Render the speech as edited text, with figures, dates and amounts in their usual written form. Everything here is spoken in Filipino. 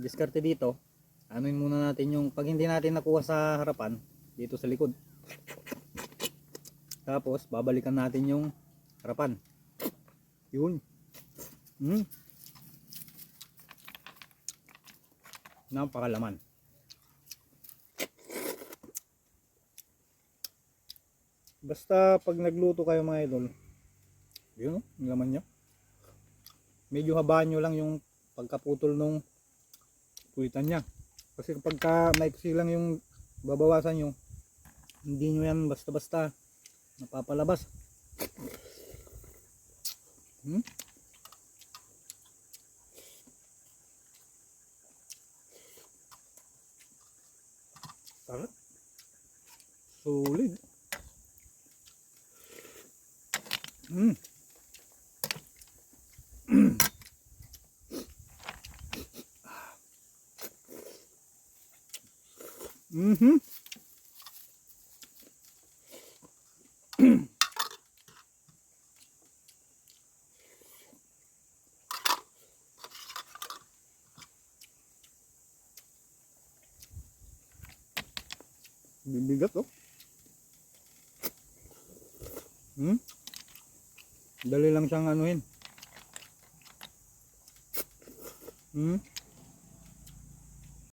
diskarte dito, anuin muna natin yung pag hindi natin nakuha sa harapan, dito sa likod. Tapos babalikan natin yung harapan. Yun. Napakalaman. Basta pag nagluto kayo mga idol, yun, yung laman niya. Medyo habaan nyo lang yung pagkaputol nung puwitan niya. Kasi kapag maiksi lang yung babawasan nyo, hindi nyo yan basta-basta napapalabas. Sarap. Solid. Bibigat oh. Dali lang siyang anuhin.